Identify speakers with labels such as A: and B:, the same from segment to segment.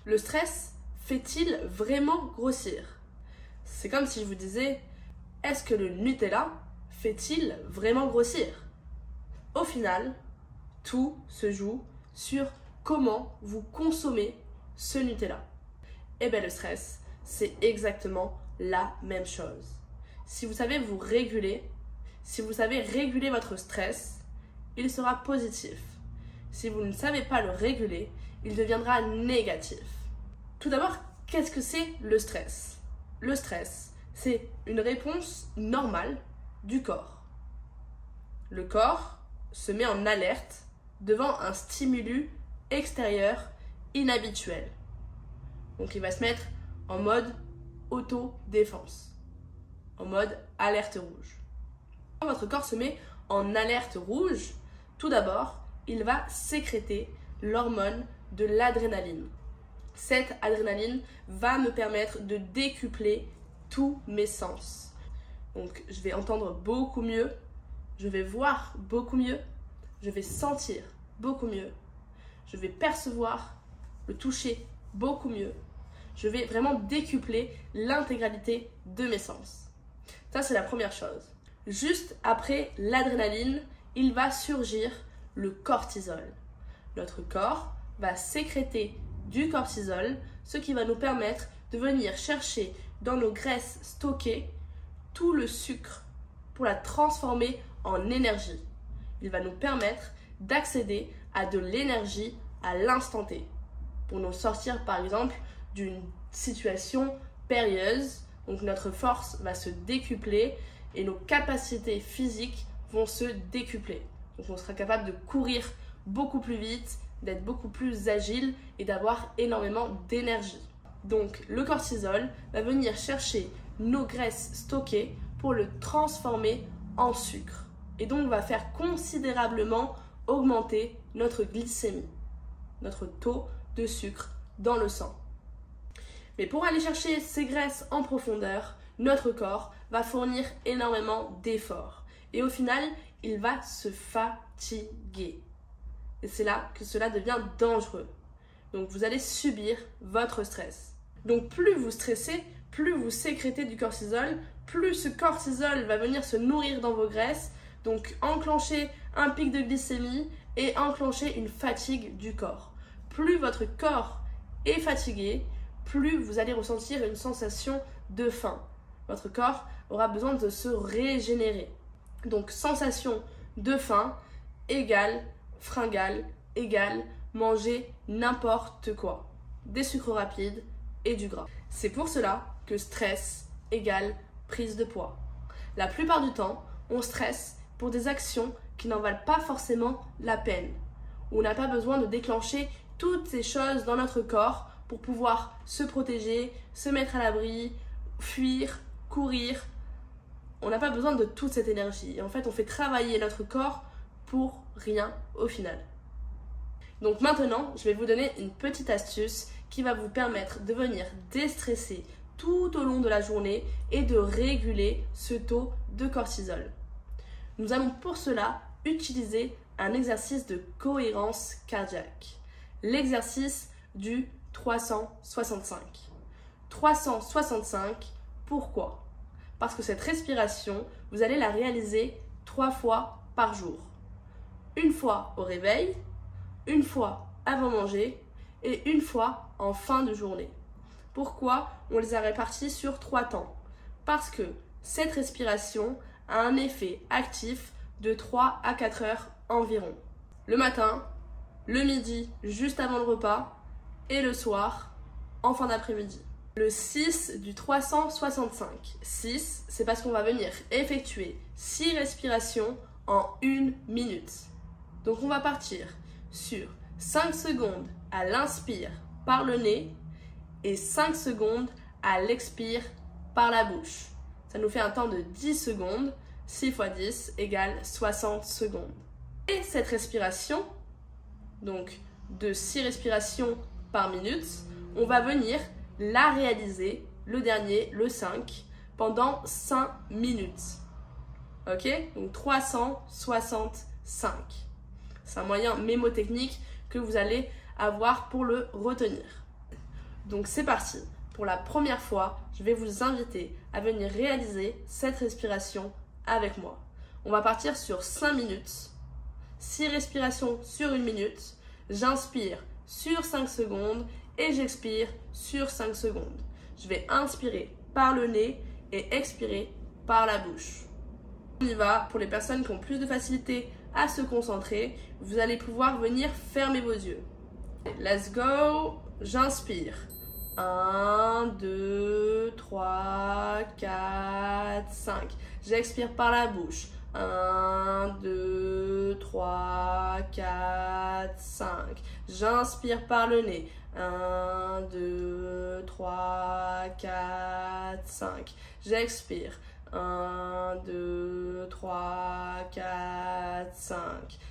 A: Le stress fait-il vraiment grossir? C'est comme si je vous disais, est-ce que le Nutella fait-il vraiment grossir? Au final, tout se joue sur comment vous consommez ce Nutella. Et bien le stress, c'est exactement la même chose. Si vous savez vous réguler, si vous savez réguler votre stress, il sera positif. Si vous ne savez pas le réguler, il deviendra négatif. Tout d'abord, qu'est-ce que c'est le stress? Le stress, c'est une réponse normale du corps. Le corps se met en alerte devant un stimulus extérieur inhabituel. Donc il va se mettre en mode autodéfense, en mode alerte rouge. Quand votre corps se met en alerte rouge, tout d'abord, il va sécréter l'hormone de l'adrénaline. Cette adrénaline va me permettre de décupler tous mes sens. Donc je vais entendre beaucoup mieux, je vais voir beaucoup mieux, je vais sentir beaucoup mieux, je vais percevoir le toucher beaucoup mieux. Je vais vraiment décupler l'intégralité de mes sens. Ça, c'est la première chose. Juste après l'adrénaline, il va surgir le cortisol. Notre corps va sécréter du cortisol, ce qui va nous permettre de venir chercher dans nos graisses stockées tout le sucre pour la transformer en énergie. Il va nous permettre d'accéder à de l'énergie à l'instant T pour nous sortir par exemple d'une situation périlleuse. Donc notre force va se décupler et nos capacités physiques vont se décupler. Donc on sera capable de courir beaucoup plus vite, d'être beaucoup plus agile et d'avoir énormément d'énergie. Donc le cortisol va venir chercher nos graisses stockées pour le transformer en sucre. Et donc va faire considérablement augmenter notre glycémie, notre taux de sucre dans le sang. Mais pour aller chercher ces graisses en profondeur, notre corps va fournir énormément d'efforts. Et au final, il va se fatiguer. Et c'est là que cela devient dangereux. Donc vous allez subir votre stress. Donc plus vous stressez, plus vous sécrétez du cortisol, plus ce cortisol va venir se nourrir dans vos graisses, donc enclencher un pic de glycémie et enclencher une fatigue du corps. Plus votre corps est fatigué, plus vous allez ressentir une sensation de faim. Votre corps aura besoin de se régénérer. Donc sensation de faim égale fringale égale manger n'importe quoi. Des sucres rapides et du gras. C'est pour cela que stress égale prise de poids. La plupart du temps, on stresse pour des actions qui n'en valent pas forcément la peine. On n'a pas besoin de déclencher toutes ces choses dans notre corps pour pouvoir se protéger, se mettre à l'abri, fuir, courir. On n'a pas besoin de toute cette énergie. Et en fait, on fait travailler notre corps pour rien au final. Donc maintenant, je vais vous donner une petite astuce qui va vous permettre de venir déstresser tout au long de la journée et de réguler ce taux de cortisol. Nous allons pour cela utiliser un exercice de cohérence cardiaque. L'exercice du 365. 365, pourquoi? Parce que cette respiration, vous allez la réaliser 3 fois par jour. Une fois au réveil, une fois avant manger et une fois en fin de journée. Pourquoi on les a répartis sur 3 temps? Parce que cette respiration a un effet actif de 3 à 4 heures environ. Le matin, le midi juste avant le repas et le soir en fin d'après-midi. Le 6 du 365. 6, c'est parce qu'on va venir effectuer 6 respirations en 1 minute. Donc on va partir sur 5 secondes à l'inspire par le nez et 5 secondes à l'expire par la bouche. Ça nous fait un temps de 10 secondes. 6 x 10 égale 60 secondes. Et cette respiration, donc de 6 respirations par minute, on va venir la réaliser, le dernier, le 5, pendant 5 minutes. Ok? Donc 365. C'est un moyen mémotechnique que vous allez avoir pour le retenir. Donc c'est parti. Pour la première fois, je vais vous inviter à venir réaliser cette respiration avec moi. On va partir sur 5 minutes. 6 respirations sur 1 minute. J'inspire sur 5 secondes et j'expire sur 5 secondes. Je vais inspirer par le nez et expirer par la bouche. On y va. Pour les personnes qui ont plus de facilité à se concentrer, vous allez pouvoir venir fermer vos yeux. Let's go. J'inspire. 1, 2, 3, 4, 5. J'expire par la bouche. 1, 2, 3, 4, 5. J'inspire par le nez. 1, 2, 3, 4, 5. J'expire. 1, 2, 3, 4, 5.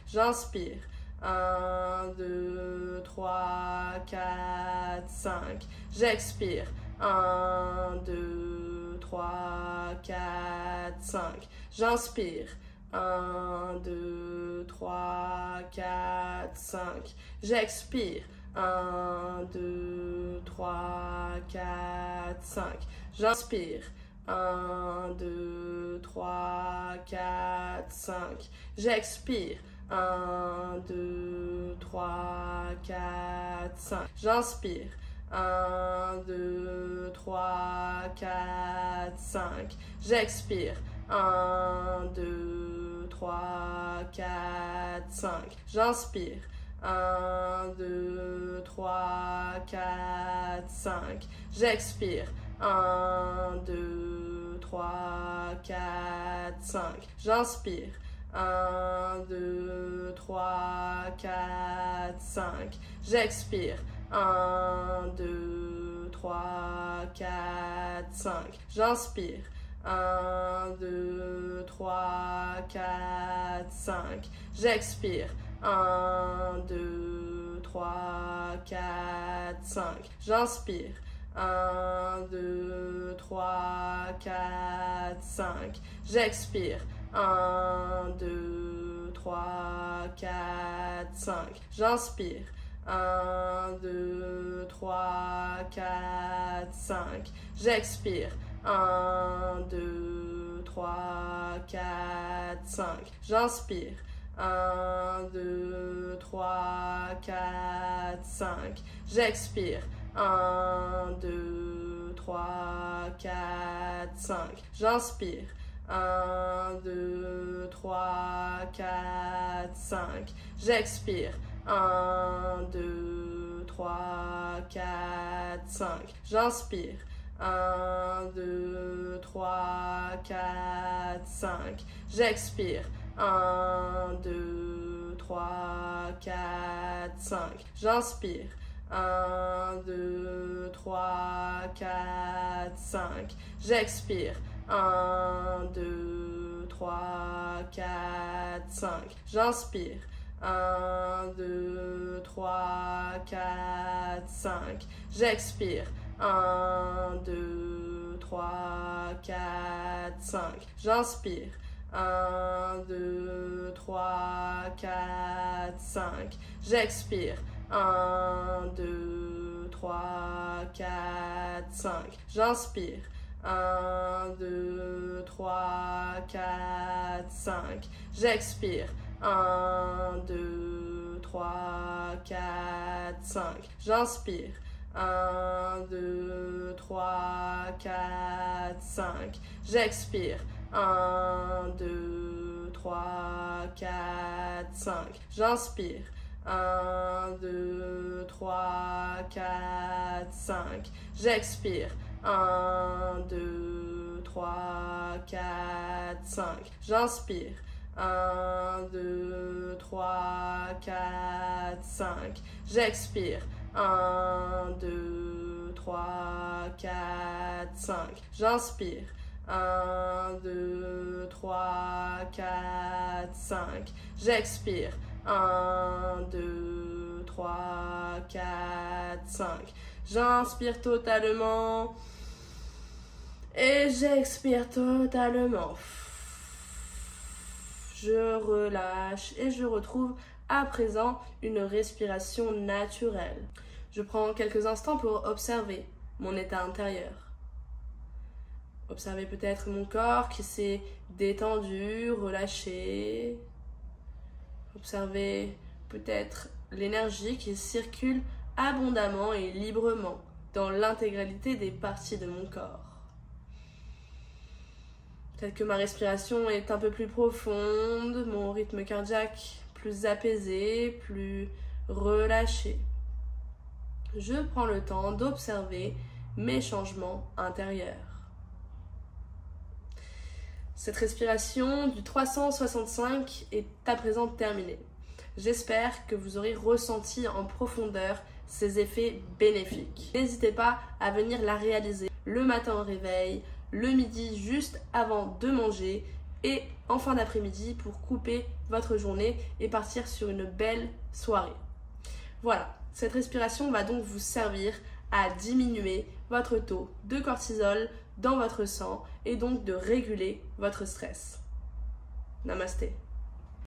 A: J'inspire. 1, 2, 3, 4, 5. J'expire. 1, 2, 3, 4, 5. J'inspire. 1, 2, 3, 4, 5. J'expire. 1, 2, 3, 4, 5. J'inspire. 1, 2, 3, 4, 5. J'expire. 1, 2, 3, 4, 5. J'inspire. 1, 2, 3, 4, 5. J'expire. 1, 2, 3, 4, 5. J'inspire. 1, 2, 3, 4, 5. J'expire. 1, 2, 3, 4, 5. J'inspire. 1, 2, 3, 4, 5. J'expire. 1, 2, 3, 4, 5. J'inspire. 1, 2, 3, 4, 5. J'expire. 1, 2, 3, 4, 5. J'inspire. 1, 2, 3, 4, 5. J'expire. 1, 2, 3, 4, 5. J'inspire. 1, 2, 3, 4, 5. J'expire. 1, 2, 3, 4, 5. J'inspire. 1, 2, 3, 4, 5. J'expire. 1, 2, 3, 4, 5. J'inspire. 1, 2, 3, 4, 5. J'expire. 1, 2, 3, 4, 5. J'inspire. 1, 2, 3, 4, 5. J'expire. 1, 2, 3, 4, 5. J'inspire. 1, 2, 3, 4, 5. J'expire. 1, 2, 3, 4, 5. J'inspire. 1, 2, 3, 4, 5. J'expire. 1, 2, 3, 4, 5. J'inspire. 1, 2, 3, 4, 5. J'expire. 1, 2, 3, 4, 5. J'inspire. 1, 2, 3, 4, 5. J'expire. 1, 2, 3, 4, 5. J'inspire. 1, 2, 3, 4, 5. J'expire. 1, 2, 3, 4, 5. J'inspire. 1, 2, 3, 4, 5. J'expire. 1, 2, 3, 4, 5. J'inspire. 1, 2, 3, 4, 5. J'expire. 1, 2, 3, 4, 5. J'inspire. 1, 2, 3, 4, 5. J'expire. 1, 2, 3, 4, 5. J'inspire totalement. Et j'expire totalement. Je relâche et je retrouve à présent une respiration naturelle. Je prends quelques instants pour observer mon état intérieur. Observez peut-être mon corps qui s'est détendu, relâché. Observez peut-être l'énergie qui circule abondamment et librement dans l'intégralité des parties de mon corps. Peut-être que ma respiration est un peu plus profonde, mon rythme cardiaque plus apaisé, plus relâché. Je prends le temps d'observer mes changements intérieurs. Cette respiration du 365 est à présent terminée. J'espère que vous aurez ressenti en profondeur ces effets bénéfiques. N'hésitez pas à venir la réaliser le matin au réveil, le midi juste avant de manger et en fin d'après-midi pour couper votre journée et partir sur une belle soirée. Voilà, cette respiration va donc vous servir à diminuer votre taux de cortisol dans votre sang et donc de réguler votre stress. Namasté.